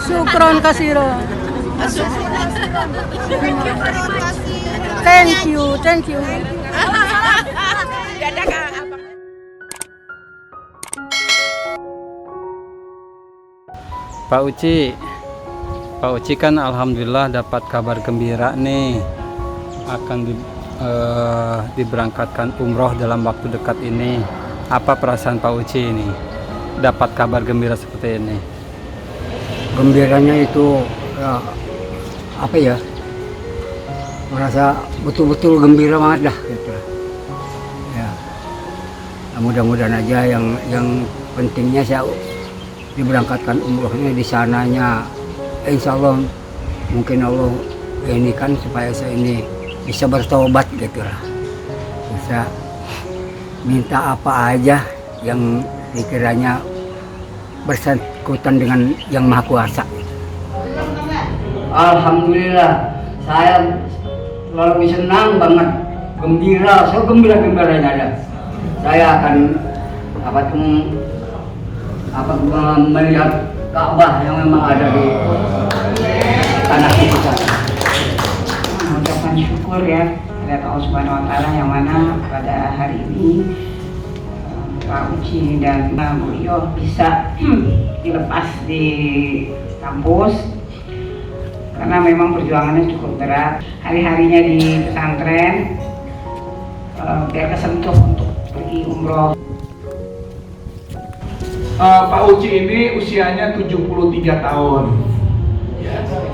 Syukron kasiro. Thank you. Pak Uci kan alhamdulillah dapat kabar gembira nih, akan diberangkatkan umroh dalam waktu dekat ini. Apa perasaan Pak Uci ini dapat kabar gembira seperti ini? Gembiranya itu apa ya, merasa betul-betul gembira banget dah gitu ya. Mudah-mudahan aja yang pentingnya saya diberangkatkan umrohnya di sananya, insya Allah mungkin Allah ini kan supaya saya ini bisa bertobat gitu lah, bisa minta apa aja yang dikiranya bersangkutan dengan yang Maha Kuasa. Alhamdulillah, saya selalu senang banget, gembira, gembiranya ada. Saya akan melihat Ka'bah yang memang ada di tanah kita. Mengucapkan syukur ya kepada Allah Subhanahu Wa Taala yang mana pada hari ini Pak Uci dan Bu Iyo bisa dilepas di kampus karena memang perjuangannya cukup berat. Hari-harinya di pesantren biar kesentuh untuk pergi umroh. Pak Uci ini usianya 73 tahun,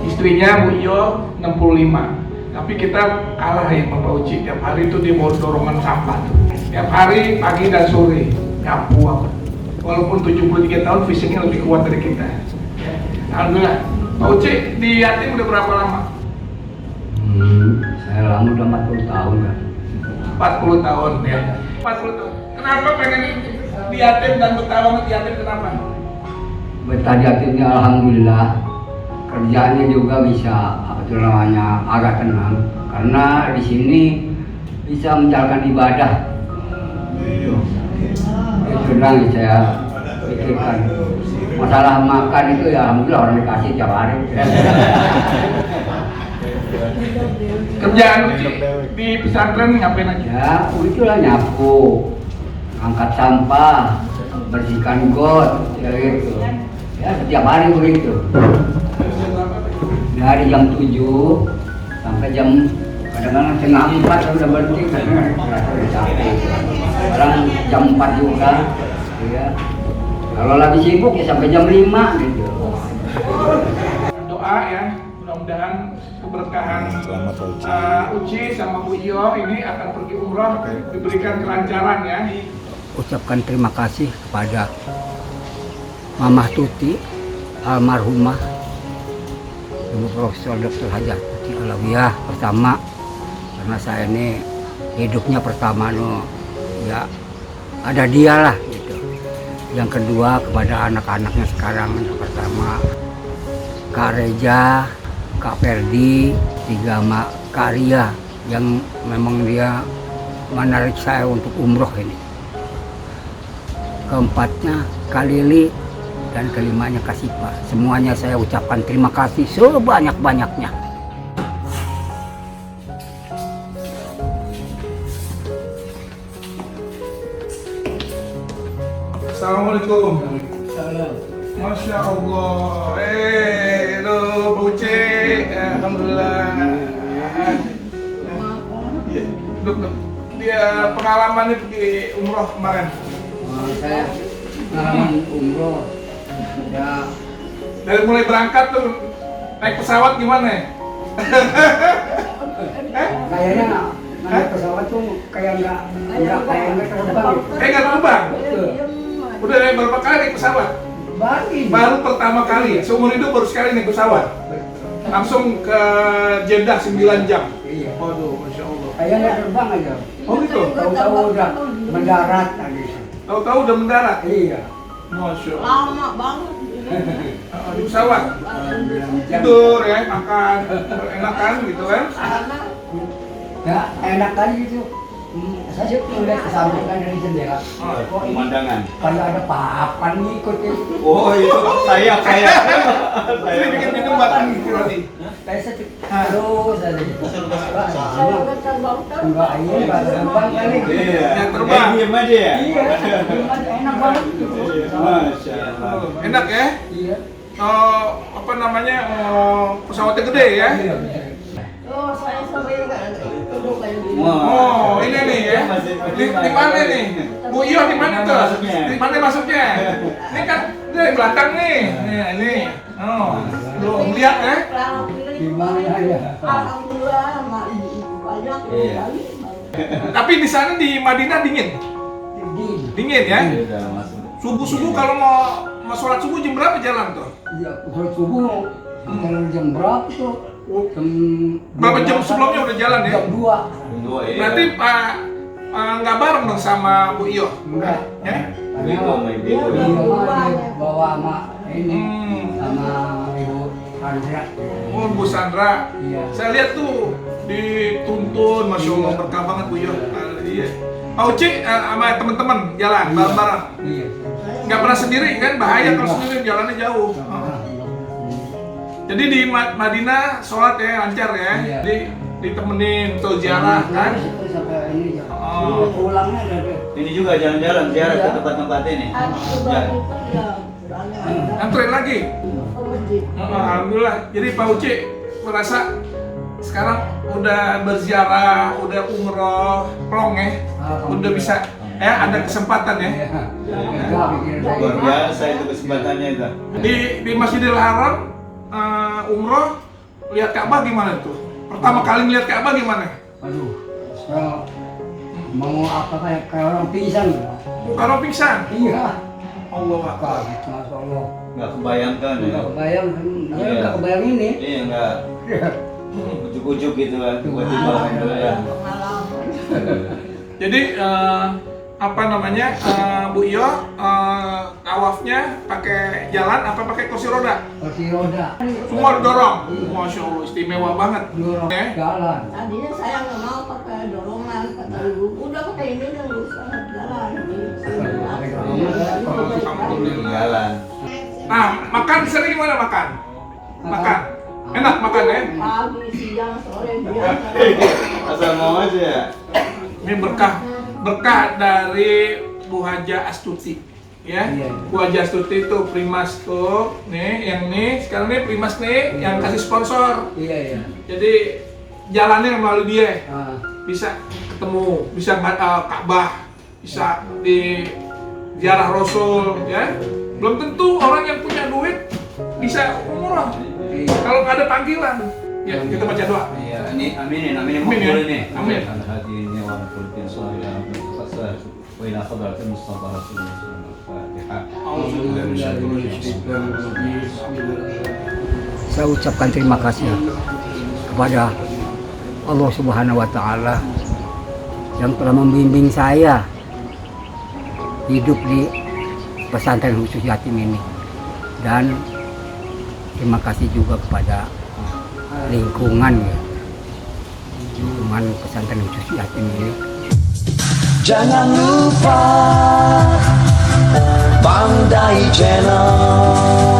istrinya Bu Iyo 65. Tapi kita kalah ya sama Pak Uci, tiap hari itu dia mau dorongan sampah tiap hari pagi dan sore, nggak puas. Walaupun 73 tahun fisiknya lebih kuat dari kita. Alhamdulillah. Pak Uci di yatim udah berapa lama? Saya lama udah 40 tahun kan. 40 tahun ya. 40 tahun. Kenapa pengen di yatim dan betah banget di yatim, kenapa? Betah di yatimnya alhamdulillah, kerjaannya juga bisa agak tenang karena di sini bisa menjalankan ibadah. Itu yang saya pikirkan. Masalah makan itu ya alhamdulillah orang dikasih tiap hari. Kerjaan Uci di pesantren ngapain aja? Ya, itulah nyapu, angkat sampah, bersihkan got, ya gitu. Ya setiap hari begitu. Dari jam 7 sampai jam kadang-kadang setengah 4 sudah berhenti karena merasa capek. Sekarang jam 4 juga, ya. Kalau lagi sibuk ya sampai jam 5 gitu. Doa ya, mudah-mudahan keberkahan Uci sama Bu Iyo ini akan pergi umroh diberikan kelancaran ya. Ucapkan terima kasih kepada Mamah Tuti almarhumah Ibu Profesor Dr. Hajah Tuti Alawiyah pertama, karena saya ini hidupnya pertama ya ada dia lah gitu. Yang kedua kepada anak-anaknya sekarang, yang pertama Kak Reja, Kak Ferdi, tiga Kak Ria yang memang dia menarik saya untuk umroh ini. Keempatnya Kak Lili dan kelimanya Kak Sipa. Semuanya saya ucapkan terima kasih sebanyak-banyaknya. Assalamualaikum. Masya Allah. Bu Uci, alhamdulillah. Duk. Dia pengalamannya pergi umroh kemarin. Saya pengalaman umroh ya, Dari mulai berangkat tuh naik pesawat gimana ya? kayaknya naik pesawat tuh kayak nggak terbang. Kayak nggak terbang. Udah naik berapa kali naik pesawat? Baru pertama kali ya, seumur hidup baru sekali naik pesawat. Langsung ke Jeddah 9 jam. Iya. Waduh, Masya Allah. Kayak nggak terbang aja. Oh gitu? Tahu-tahu udah mendarat lagi. Tahu-tahu udah mendarat? Iya. Masya Allah. Lama banget. Di pesawat? Tidur ya, makan, enakan gitu kan? Ya enak kali gitu. Saya sih melihat ke samping kan dari jendela. Kok ini Pemandangan. kayak ada papan ngikut ini. Oh itu sayap. Ini bikin minum batang gitu nanti. Kayak saya terus aja. Enggak, ini enggak terbang kali. Iya. Yang terbang. Diam aja ya. Iya, enak banget. Masya Allah. Enak ya? Iya. Apa namanya, pesawatnya gede ya? Oh, saya sampai enggak duduk kayak gini. Oh, ini nih ya. Di mana nih? Bu Iyo di mana tuh? Di mana masuknya? Ini kan dari belakang nih. Nih, ini. Oh, belum lihat ya? Gimana ya? Alhamdulillah, banyak Iya. kali. Tapi di sana di Madinah dingin. Dingin ya? Udah masuk. Subuh-subuh kalau mau sholat subuh jam berapa jalan tuh? Iya, udah subuh. Kalau jam berapa tuh? Jam Berapa jam sebelumnya udah jalan ya? Jam 2. Dua ya. Berarti nggak bareng dong sama Bu Iyo? Enggak. Ya? Bingung, Iya, dia bawa sama ini sama Ibu Andra. Oh, Bu Sandra. Iya. Saya lihat tuh dituntun, Masya Allah, berkah banget Bu Iyo. Iya. Pak Uci sama teman-teman jalan bareng-bareng. Iya. Nggak pernah sendiri kan? Bahaya kalau sendiri jalannya jauh. Jadi di Madinah sholat ya lancar ya. Iya. Ditemenin tuh ziarah kan? Sampai ini ya. Oh. Pulangnya ada. Ini juga jalan-jalan ziarah ke tempat-tempat ini. Ya. Anterin lagi. Alhamdulillah. Jadi Pak Uci merasa sekarang udah berziarah, udah umroh, plong ya, udah bisa ya ada kesempatan ya. Luar biasa itu kesempatannya itu. Di Masjidil Haram umroh lihat Ka'bah gimana tuh? Pertama kali lihat Ka'bah gimana? Aduh, saya mau apa kayak orang pingsan. Kalau pingsan. Iya. Allah Akbar. Masya Allah. Nggak kebayangkan ya. Nggak kebayang, Iya. nggak kebayang ini. Iya nggak. Ujuk-ujuk gitu kan tiba-tiba gitu ya. Jadi apa namanya Bu Iyo tawafnya pakai jalan apa pakai kursi roda? Kursi roda. Semua didorong. Masya Allah istimewa banget. Dorong Ya. jalan. Tadinya saya nggak mau pakai dorongan, kata ibu, udah pakai ini dan nggak usah jalan. Alhamdulillah. Jalan. Nah, makan sering gimana makan? Makan. Enak makan ya? Pagi, siang, sore, biasa. Asal mau aja ya. Ini berkah dari Bu Haja Astuti. Ya, Iya. Bu Haja Astuti itu Primas tuh, nih yang nih sekarang nih Primas nih yang kasih sponsor. Iya, iya. Jadi jalannya melalui dia Ah, bisa ketemu, bisa Ka'bah, bisa di ziarah Rasul, ya. Belum tentu orang yang punya duit bisa umroh iya. kalau nggak ada panggilan. Ya, kita baca doa. Iya, ini aminin Amin ya. makbul ini. Amin. Al-hadi wa kulli salih wa ila hadratil Mustafa Rasulullah Al-Fatihah. Saya ucapkan terima kasih kepada Allah Subhanahu wa Ta'ala yang telah membimbing saya hidup di pesantren khusus yatim ini, dan terima kasih juga kepada lingkungan pesantren khusus yatim ini. Jangan lupa Pandai Channel.